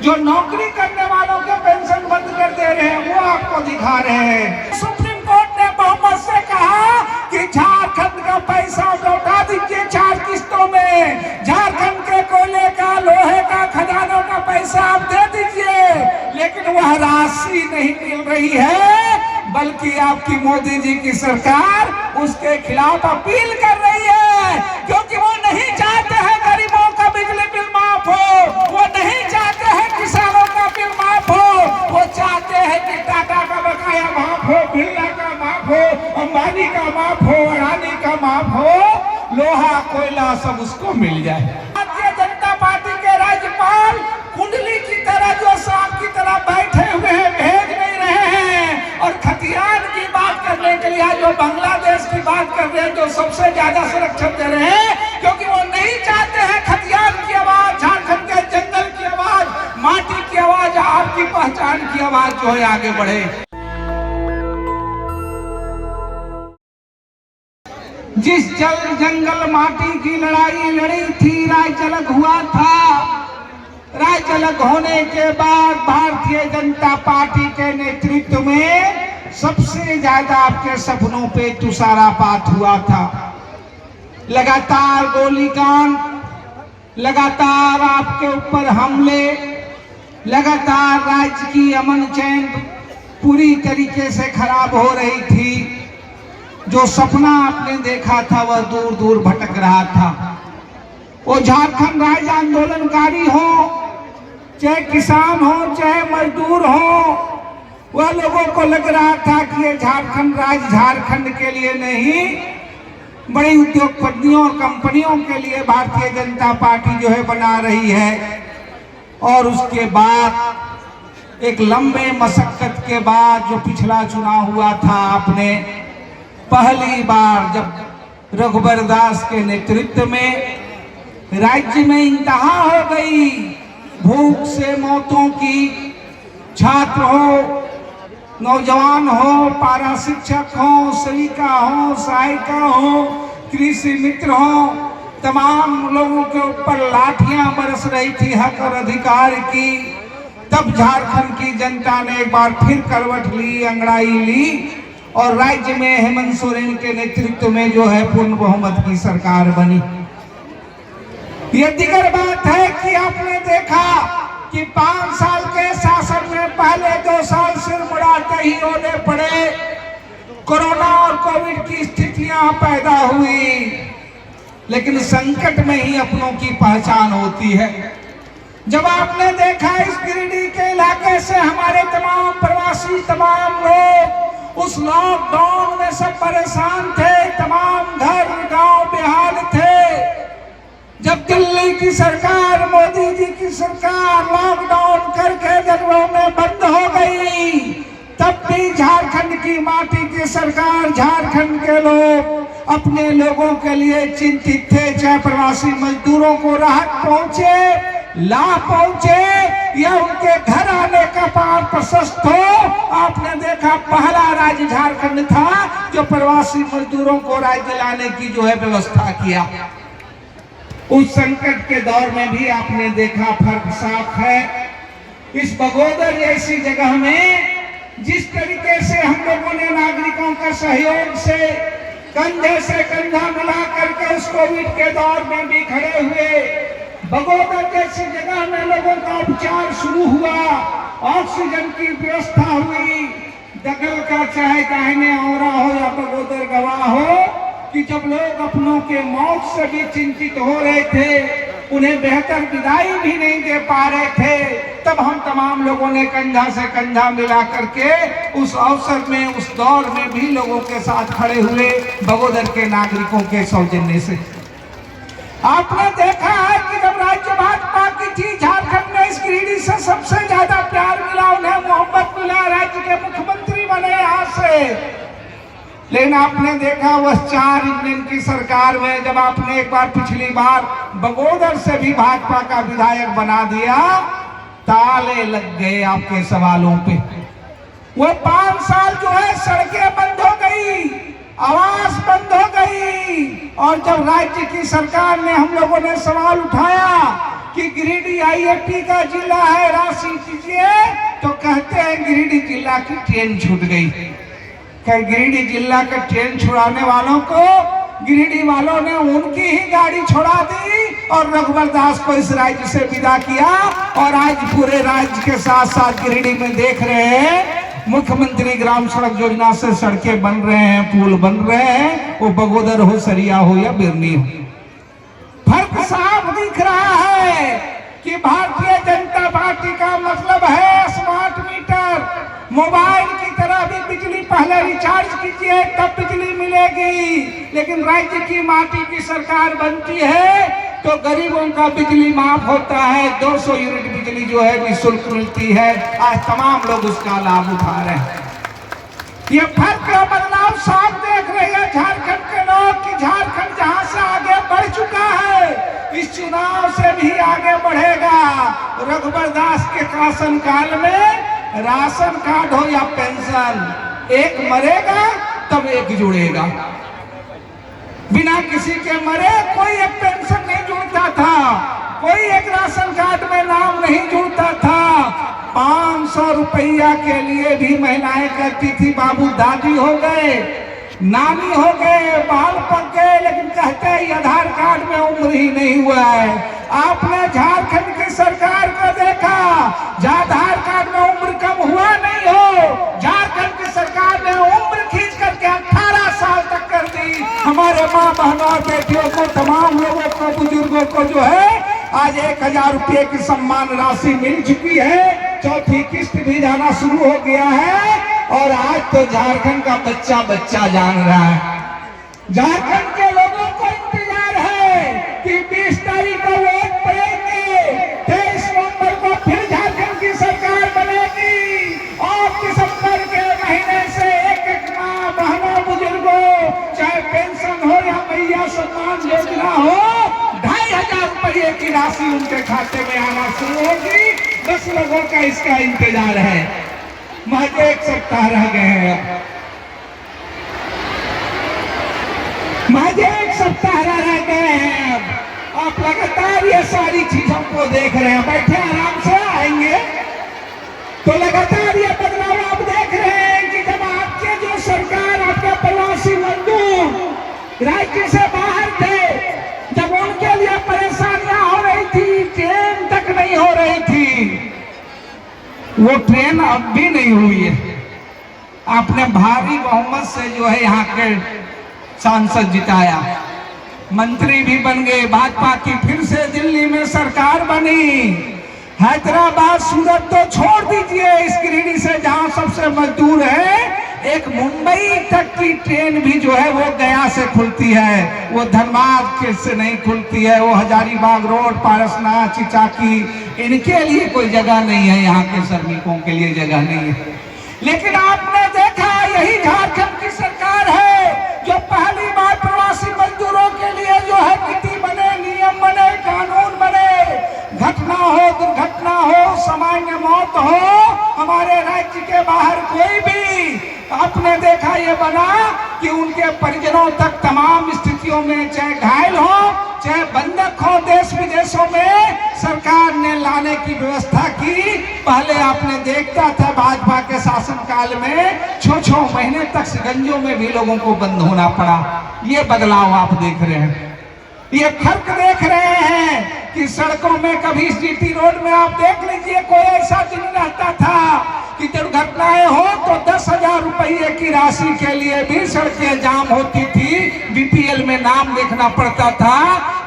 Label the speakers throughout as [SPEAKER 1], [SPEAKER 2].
[SPEAKER 1] जो नौकरी करने वालों के पेंशन बंद कर दे रहे हैं वो आपको दिखा रहे हैं। सुप्रीम कोर्ट ने बहुमत से कहा कि झारखंड का पैसा लौटा दीजिए 4 किस्तों में। झारखंड के कोयले का, लोहे का, खदानों का पैसा आप दे दीजिए, लेकिन वह राशि नहीं मिल रही है, बल्कि आपकी मोदी जी की सरकार उसके खिलाफ अपील कर रही है, क्योंकि वो नहीं चाहते हैं गरीबों का बिजली बिल माफ हो, वो नहीं चाहते हैं किसानों का बिल माफ हो, वो चाहते हैं कि टाटा का बकाया माफ हो, बिरला का माफ हो, अंबानी का माफ हो, अडानी का माफ हो, लोहा कोयला सब उसको मिल जाए। भारतीय जनता पार्टी के राज्यपाल कुंडली की तरह जो सांप की तरह बैठे हुए हैं, भेज नहीं रहे हैं, और खतियान की बात करने के लिए जो बांग्लादेश की बात कर रहे हैं, जो सबसे ज्यादा संरक्षण दे रहे हैं, क्योंकि वो नहीं चाहते हैं खतियान की आवाज, झारखंड के जंगल की आवाज, माटी की आवाज, आपकी पहचान की आवाज जो है आगे बढ़े। जिस जल जंगल माटी की लड़ाई लड़ी थी, राज्य अलग हुआ था। राज्य अलग होने के बाद भारतीय जनता पार्टी के नेतृत्व में सबसे ज्यादा आपके सपनों पे तुषारापात हुआ था। लगातार गोलीकांड, लगातार आपके ऊपर हमले, लगातार राज्य की अमन चैन पूरी तरीके से खराब हो रही थी। जो सपना आपने देखा था वह दूर दूर भटक रहा था। वो झारखंड राज्य आंदोलनकारी हो, चाहे किसान हो, चाहे मजदूर हो, वह लोगों को लग रहा था कि ये झारखंड राज्य झारखंड के लिए नहीं, बड़ी उद्योगपतियों और कंपनियों के लिए भारतीय जनता पार्टी जो है बना रही है। और उसके बाद एक लंबे मशक्कत के बाद जो पिछला चुनाव हुआ था, आपने पहली बार जब रघुबर दास के नेतृत्व में राज्य में इंतहा हो गई भूख से मौतों की, छात्र हो, नौजवान हो, पारा शिक्षक हो, सेविका हो, सहायिका हो, कृषि मित्र हो, तमाम लोगों के ऊपर लाठियां बरस रही थी हक और अधिकार की, तब झारखंड की जनता ने एक बार फिर करवट ली, अंगड़ाई ली, और राज्य में हेमंत सोरेन के नेतृत्व में जो है पूर्ण बहुमत की सरकार बनी। ये दिगर बात है कि आपने देखा कि 5 साल के शासन में पहले 2 साल सिर मुड़ाते ही होने पड़े। कोरोना और कोविड की स्थितियां पैदा हुई, लेकिन संकट में ही अपनों की पहचान होती है। जब आपने देखा इस गिरिडीह के इलाके से हमारे तमाम प्रवासी, तमाम लोग उस लॉकडाउन में सब परेशान थे, तमाम घर गांव बेहाल थे। जब दिल्ली की सरकार, मोदी जी की सरकार लॉकडाउन करके घरों में बंद हो गई, तब भी झारखंड की माटी की सरकार, झारखंड के लोग अपने लोगों के लिए चिंतित थे। चाहे प्रवासी मजदूरों को राहत पहुंचे, लाभ पहुंचे, या उनके घर आने का पार प्रशस्त हो। आपने देखा पहला राज्य झारखंड था जो प्रवासी मजदूरों को राज्य लाने की जो है व्यवस्था किया। उस संकट के दौर में भी आपने देखा फर्क साफ है। इस बगोदर जैसी जगह में जिस तरीके से हम लोगों ने नागरिकों के सहयोग से कंधे से कंधा मिला करके उस कोविड के दौर में भी खड़े हुए, बगोदर जैसी जगह में लोगों का उपचार शुरू हुआ, ऑक्सीजन की व्यवस्था हुई। दगल का चाहे दाहिने औरा हो या बगोदर गवाह हो कि जब लोग अपनों के मौत से भी चिंतित हो रहे थे, उन्हें बेहतर विदाई भी नहीं दे पा रहे थे, तब हम तमाम लोगों ने कंधा से कंधा मिला करके उस अवसर में, उस दौर में भी लोगों के साथ खड़े हुए बगोदर के नागरिकों के सौजन्य से। आपने देखा है कि जब राज्य भाजपा की थी, झारखंड में इस गिरिडीह से सबसे ज्यादा प्यार मिला, उन्हें मोहब्बत मिला, राज्य के मुख्यमंत्री बने यहाँ से। लेकिन आपने देखा वह 4 इंजन की सरकार में जब आपने एक बार पिछली बार बगोदर से भी भाजपा का विधायक बना दिया, ताले लग गए आपके सवालों पे। वो 5 साल जो है सड़कें बंद हो गई, आवास बंद हो गई, और जब राज्य की सरकार ने, हम लोगों ने सवाल उठाया कि गिरिडीह आईआईटी का जिला है, राशि दीजिए, तो कहते हैं गिरिडीह जिला की ट्रेन छूट गई। खैर गिरिडीह जिला का ट्रेन छुड़ाने वालों को गिरिडीह वालों ने उनकी ही गाड़ी छोड़ा दी और रघुवर दास को इस राज्य से विदा किया। और आज पूरे राज्य के साथ साथ गिरिडीह में देख रहे हैं मुख्यमंत्री ग्राम सड़क योजना से सड़कें बन रहे हैं, पुल बन रहे हैं, वो बगोदर हो, सरिया हो या बिरनी हो। फर्क साफ दिख रहा है कि भारतीय जनता पार्टी का मतलब है स्मार्ट मीटर। मोबाइल की तरह भी बिजली पहले रिचार्ज कीजिए तब बिजली मिलेगी, लेकिन राज्य की माटी की सरकार बनती है तो गरीबों का बिजली माफ होता है। 200 यूनिट बिजली जो है निःशुल्क मिलती है। आज तमाम लोग उसका लाभ उठा रहे हैं। ये फर्क और बदलाव साफ देख रहे हैं झारखंड के लोग कि झारखंड जहां से आगे बढ़ चुका है, इस चुनाव से भी आगे बढ़ेगा। रघुवर दास के शासनकाल में राशन कार्ड हो या पेंशन, एक मरेगा तब एक जुड़ेगा। बिना किसी के मरे कोई एक पेंशन नहीं जुड़ता था, कोई एक राशन कार्ड में नाम नहीं जुड़ता था। 500 रुपया के लिए भी महिलाएं कहती थी बाबू दादी हो गए, नानी हो गए, बाल पक गए, लेकिन कहते हैं आधार कार्ड में उम्र ही नहीं हुआ है। आपने झारखंड की सरकार को देखा, आधार कार्ड में उम्र कम हुआ नहीं हो, झारखंड की सरकार ने उम्र खींच करके 18 साल तक कर दी। हमारे माँ बहनों और बेटियों को, तमाम लोगों को, बुजुर्गों को जो है आज 1000 रुपये की सम्मान राशि मिल चुकी है। चौथी किस्त भी जाना शुरू हो गया है और आज तो झारखंड का बच्चा बच्चा जान रहा है। झारखंड के लोगों को इंतजार है कि 20 तारीख को वोट पड़ेंगे, 23 नवंबर को फिर झारखंड की सरकार बनेगी और दिसंबर के महीने से एक माँ बहनों बुजुर्गों, चाहे पेंशन हो या मैया सम्मान योजना हो, 2500 रुपये की राशि उनके खाते में आना शुरू होगी। 10 लोगों का इसका इंतजार है। महज 1 सप्ताह रह गए हैं, महज 1 सप्ताह रह गए हैं। आप लगातार ये सारी चीजों को देख रहे हैं, बैठे आराम से आएंगे तो लगातार ये बदलाव आप देख रहे हैं कि जब आपके जो सरकार, आपके प्रवासी मजदूर राज्य से बाहर थे, जब उनके लिए परेशानियां हो रही थी, ट्रेन तक नहीं हो रही थी, वो ट्रेन अब भी नहीं हुई है। आपने भारी बहुमत से जो है यहाँ के सांसद जिताया, मंत्री भी बन गए, भाजपा की फिर से दिल्ली में सरकार बनी। हैदराबाद सूरत तो छोड़ दीजिए, इस गिरिडीह से जहाँ सबसे मजदूर है, एक मुंबई तक की ट्रेन भी जो है वो गया से खुलती है, वो धनबाद के से नहीं खुलती है। वो हजारीबाग रोड, पारसनाथ, चिचाकी, इनके लिए कोई जगह नहीं है, यहाँ के श्रमिकों के लिए जगह नहीं है। लेकिन आपने देखा यही झारखंड की सरकार है जो पहली बार प्रवासी मजदूरों के लिए जो है नीति बने, नियम बने, कानून बने, घटना हो, दुर्घटना हो, सामान्य मौत हो, हमारे राज्य के बाहर कोई भी, आपने देखा ये बना कि उनके परिजनों तक तमाम स्थितियों में, चाहे घायल हो, चाहे बंधक हो, देश विदेशों में सरकार ने लाने की व्यवस्था की। पहले आपने देखता था भाजपा के शासनकाल में 6-6 महीने तक शिकंजों में भी लोगों को बंद होना पड़ा। ये बदलाव आप देख रहे हैं, ये फर्क देख रहे हैं कि सड़कों में कभी जीटी रोड में आप देख लीजिए, कोई ऐसा दिन रहता था कि दुर्घटनाएं हो तो 10,000 रुपये की राशि के लिए भी सड़कें जाम होती थी, बीपीएल में नाम देखना पड़ता था।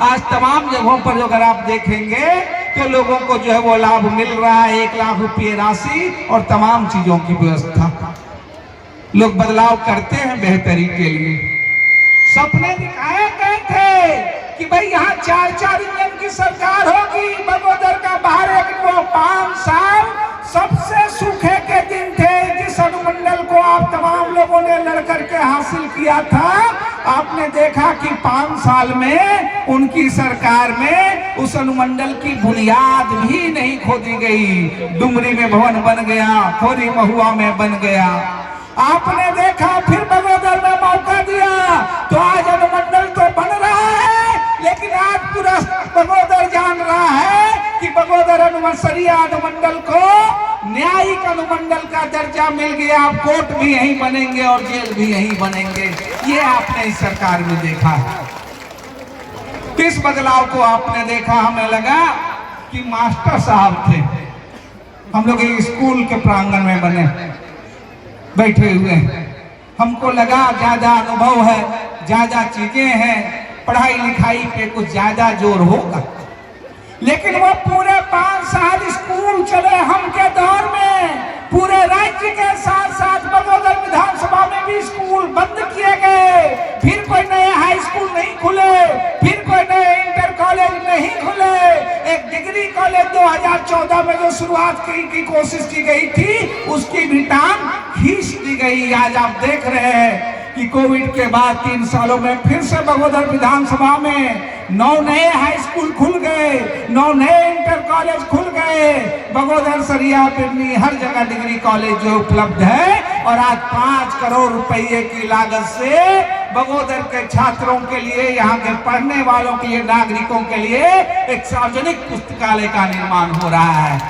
[SPEAKER 1] आज तमाम जगहों पर अगर आप देखेंगे तो लोगों को जो है वो लाभ मिल रहा है, 1 लाख रुपये राशि और तमाम चीजों की व्यवस्था। लोग बदलाव करते हैं बेहतरी के लिए। सपने दिखाए गए थे कि भाई यहाँ 4-4 इंजन की सरकार होगी, बगोदर का बाहर एक 5 साल सबसे सूखे के दिन थे, जिस अनुमंडल को आप तमाम लोगों ने लड़ करके हासिल किया था। आपने देखा कि 5 साल में उनकी सरकार में उस अनुमंडल की बुनियाद भी नहीं खोदी गई। डुमरी में भवन बन गया, खोरी महुआ में बन गया। आपने देखा फिर बगोदर में मौका दिया तो आज अनुमंडल तो बन रहा है, लेकिन आज पूरा बगोदर जान रहा है बगोदर अनुमंडलीय अनुमंडल को न्यायिक अनुमंडल का दर्जा मिल गया। आप कोर्ट भी यहीं बनेंगे और जेल भी यहीं बनेंगे। ये आपने इस सरकार में देखा है। किस बदलाव को आपने देखा? हमें लगा कि मास्टर साहब थे, हम लोग एक स्कूल के प्रांगण में बने बैठे हुए हैं। हमको लगा ज्यादा अनुभव है, ज्यादा चीजें हैं, पढ़ाई लिखाई पे कुछ ज्यादा जोर होगा। लेकिन वो पूरे 5 साल स्कूल चले हम के दौर में, पूरे राज्य के साथ साथ बगोदर विधानसभा में भी स्कूल बंद किए गए। फिर कोई नए हाई स्कूल नहीं खुले, फिर कोई नए इंटर कॉलेज नहीं खुले। एक डिग्री कॉलेज 2014 में जो शुरुआत की कोशिश की गई थी, उसकी भी टांग खींच दी गई। आज आप देख रहे हैं कि कोविड के बाद 3 सालों में फिर से बगोदर विधानसभा में 9 नए हाई स्कूल खुल गए, 9 नए इंटर कॉलेज खुल गए। बगोदर, सरिया, पिरनी हर जगह डिग्री कॉलेज जो उपलब्ध है। और आज 5 करोड़ रुपए की लागत से बगोदर के छात्रों के लिए, यहाँ के पढ़ने वालों के लिए, नागरिकों के लिए एक सार्वजनिक पुस्तकालय का निर्माण हो रहा है।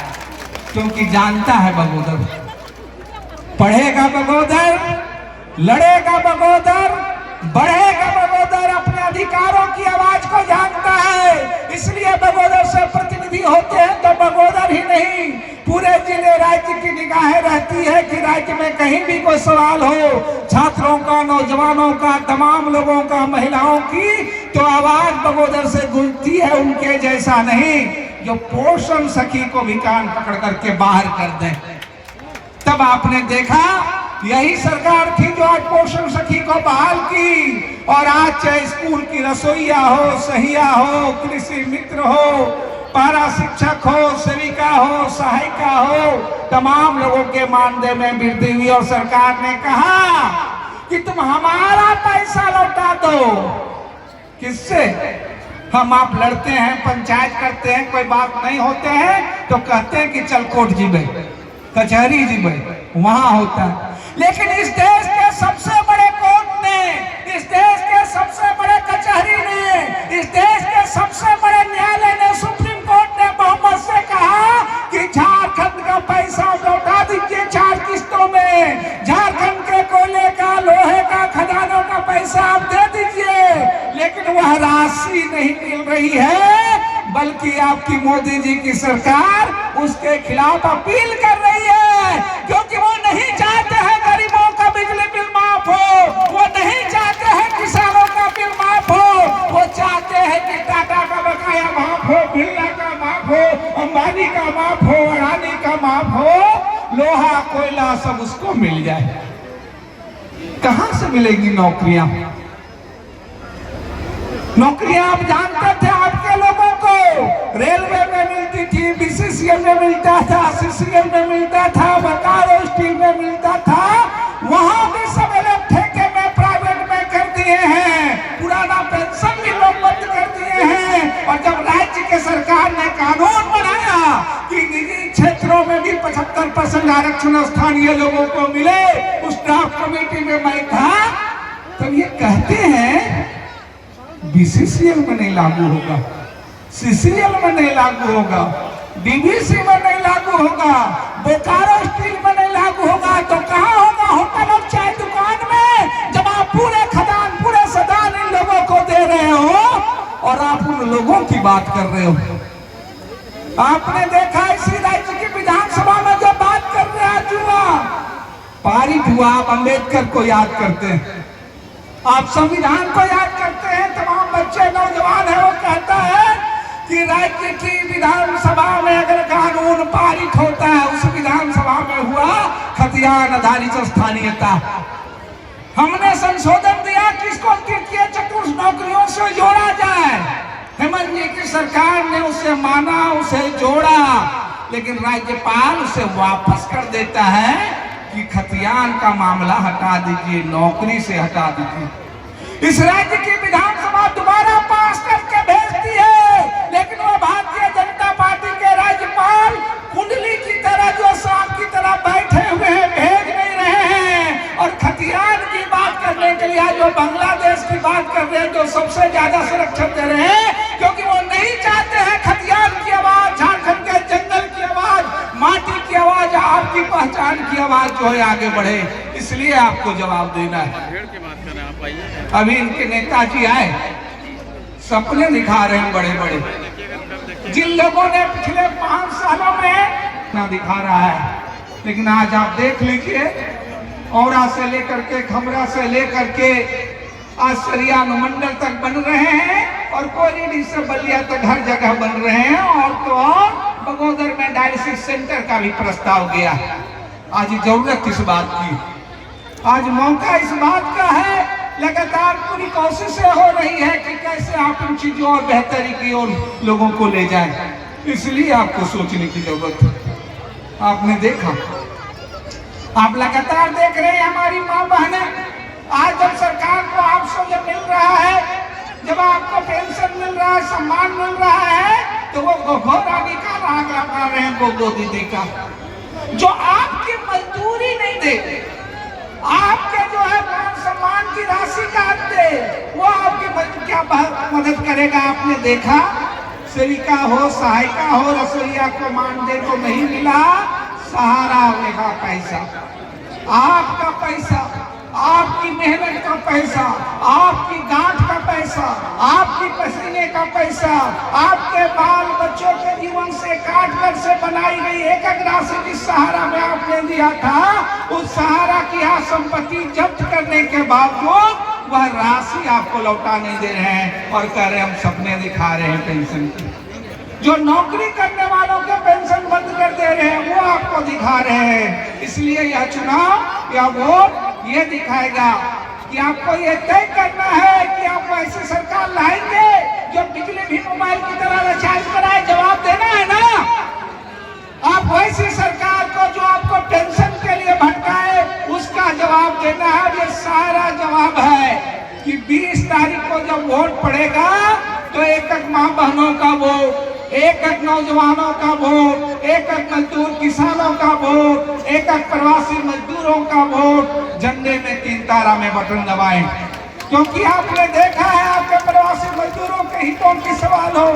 [SPEAKER 1] क्योंकि जानता है बगोदर, पढ़ेगा बगोदर, लड़ेगा बगोदर, बढ़ेगा बगोदर, अपने अधिकारों की आवाज को जानता है। इसलिए बगोदर से प्रतिनिधि होते हैं तो बगोदर ही नहीं, पूरे जिले राज्य की निगाहें रहती है कि राज्य में कहीं भी कोई सवाल हो, छात्रों का, नौजवानों का, तमाम लोगों का, महिलाओं की, तो आवाज बगोदर से गूंजती है। उनके जैसा नहीं जो पोषण सखी को भी कान पकड़ करके बाहर कर दे। तब आपने देखा यही सरकार थी जो आज पोषण सखी को बहाल की। और आज चाहे स्कूल की रसोईया हो, सहिया हो, कृषि मित्र हो, पारा शिक्षक हो, सेविका हो, सहायिका हो, तमाम लोगों के मानदेय में वृद्धि हुई। और सरकार ने कहा कि तुम हमारा पैसा लौटा दो। किससे? हम आप लड़ते हैं, पंचायत करते हैं, कोई बात नहीं होते हैं तो कहते हैं कि चल कोर्ट जीबे, कचहरी जीबे, वहां होता है। लेकिन इस देश के सबसे बड़े कोर्ट ने, इस देश के सबसे बड़े कचहरी ने, इस देश के सबसे बड़े न्यायालय ने, सुप्रीम कोर्ट ने बहुमत से कहा कि झारखंड का पैसा लौटा दीजिए 4 किस्तों में। झारखंड के कोयले का, लोहे का, खदानों का पैसा आप दे दीजिए। लेकिन वह राशि नहीं मिल रही है, बल्कि आपकी मोदी जी की सरकार उसके खिलाफ अपील कर रही है। क्योंकि वो नहीं चाहते हैं गरीबों का बिजली बिल माफ हो, वो नहीं चाहते हैं किसानों का बिल माफ हो, वो चाहते हैं कि टाटा का बकाया माफ हो, बिरला का माफ हो, अंबानी का माफ हो, अडानी का माफ हो, लोहा कोयला सब उसको मिल जाए। कहां से मिलेंगी नौकरियां? नौकरियां आप जानते थे आपके लोगों को रेलवे में मिलती थी, बीसीसीएल में मिलता था, सीसीएल में मिलता था, बोकारो स्टील में मिलता था। वहां भी सब लोग ठेके में, प्राइवेट में कर दिए हैं। पुराना पेंशन भी लोग बंद कर दिए हैं। और जब राज्य के सरकार ने कानून बनाया कि निजी क्षेत्रों में भी 75% आरक्षण स्थानीय लोगों को मिले, उस ड्राफ्ट कमेटी में मैं था, तब ये कहते हैं बीसीसीएल में नहीं लागू होगा, सीसीएल में नहीं लागू होगा, डीवीसी में नहीं लागू होगा, बोकारो स्टील में नहीं लागू होगा, तो कहां होगा? होटल और चाय दुकान में। जब आप पूरे खदान, पूरे सदान इन लोगों को दे रहे हो और आप उन लोगों की बात कर रहे हो। आपने देखा इसी राज्य की विधानसभा में जो बात कर रहे हैं, पारित हुआ, आप अम्बेडकर को याद करते हैं, आप संविधान को याद करते हैं। तमाम बच्चे, नौजवान है, वो कहता है कि राज्य की विधानसभा में अगर कानून पारित होता है, उस विधानसभा में हुआ खतियान आधारित स्थानीयता। हमने संशोधन दिया कि इसको तृतीय चतुर्थ नौकरियों से जोड़ा जाए। हेमंत जी की सरकार ने उसे माना, उसे जोड़ा, लेकिन राज्यपाल उसे वापस कर देता है कि खतियान का मामला हटा दीजिए, नौकरी से हटा दीजिए। इस राज्य की विधानसभा दोबारा पास करके भेजती है, लेकिन वो भारतीय जनता पार्टी के राज्यपाल कुंडली की तरह, जो सांप की तरह बैठे हुए हैं, भेज नहीं रहे हैं। और खतियान की बात करने के लिए जो बांग्लादेश की बात कर रहे हैं, जो सबसे ज्यादा संरक्षण दे रहे हैं, क्योंकि वो नहीं चाहते हैं खतियान की आवाज झारखंड आपकी पहचान की आवाज जो है आगे बढ़े, इसलिए आपको जवाब देना है। अभी इनके नेताजी आए, सपने दिखा रहे हैं बड़े बड़े, जिन लोगों ने पिछले 5 सालों में ना दिखा रहा है। लेकिन आज आप देख लीजिए, औरा से लेकर के, खमरा से लेकर के आज सरिया अनुमंडल तक बन रहे हैं और कोयलीडी से बलिया तक हर जगह बन रहे हैं। और तो और बगोदर में डायलिसिस सेंटर का भी प्रस्ताव गया। आज जरूरत इस बात की, आज मौका इस बात का है। लगातार पूरी कोशिशें हो रही है कि कैसे आप इन चीजों और बेहतरी की ओर लोगों को ले जाएं। इसलिए आपको सोचने की जरूरत है। आपने देखा, आप लगातार देख रहे हैं हमारी माँ बहनें, आज जब सरकार को आपसे जब मिल रहा है, जब आपको पेंशन मिल रहा है, सम्मान मिल रहा है, तो वो गोगो रानी का राग लगा रहे हैं, गोगो दीदी का, जो आपकी मजदूरी नहीं दे, आपके जो है मान सम्मान की राशि काट दे, वो आपकी क्या मदद करेगा? आपने देखा, सेविका हो, सहायिका हो, रसोईया को मानदेय को नहीं मिला, सहारा का पैसा, आपका पैसा, आपकी मेहनत का पैसा, आपकी गांठ का पैसा, आपकी पसीने का पैसा, आपके बाल बच्चों के जीवन से काट कर से बनाई गई एक एक राशि जिस सहारा में आपने दिया था, उस सहारा की आज संपत्ति जब्त करने के बावजूद वह राशि आपको लौटा नहीं दे रहे हैं और कह रहे हम सपने दिखा रहे हैं पेंशन की। जो नौकरी करने वालों के पेंशन बंद कर दे रहे हैं, वो आपको दिखा रहे हैं। इसलिए यह चुनाव या वोट ये दिखाएगा कि आपको ये तय करना है कि आप ऐसी सरकार लाएंगे जो बिजली भी मोबाइल की तरह रिचार्ज कराए। जवाब देना है ना? आप वैसी सरकार को जो आपको टेंशन के लिए भटकाए, उसका जवाब देना है। ये सारा जवाब है कि 20 तारीख को जब वोट पड़ेगा तो एक एक माँ बहनों का वोट, एक एक नौजवानों का वोट, एक एक मजदूर किसानों का वोट, एक एक प्रवासी मजदूरों का वोट, झंडे में 3 तारा में बटन दबाएं। क्योंकि आपने देखा है, आपके प्रवासी मजदूरों के हितों की सवाल हो,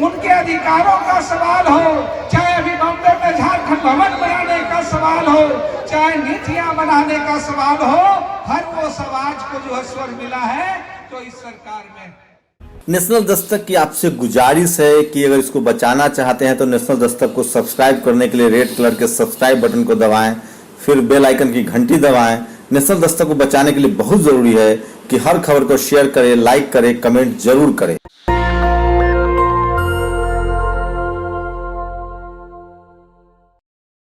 [SPEAKER 1] उनके अधिकारों का सवाल हो, चाहे अभी बॉम्बे में झारखंड भवन बनाने का सवाल हो, चाहे नीतियां बनाने का सवाल हो, हर वो समाज को जो स्वर मिला है तो इस सरकार में।
[SPEAKER 2] नेशनल दस्तक की आपसे गुजारिश है कि अगर इसको बचाना चाहते हैं तो नेशनल दस्तक को सब्सक्राइब करने के लिए रेड कलर के सब्सक्राइब बटन को दबाएं, फिर बेल आइकन की घंटी दबाएं। नेशनल दस्तक को बचाने के लिए बहुत जरूरी है कि हर खबर को शेयर करें, लाइक करें, कमेंट जरूर करें।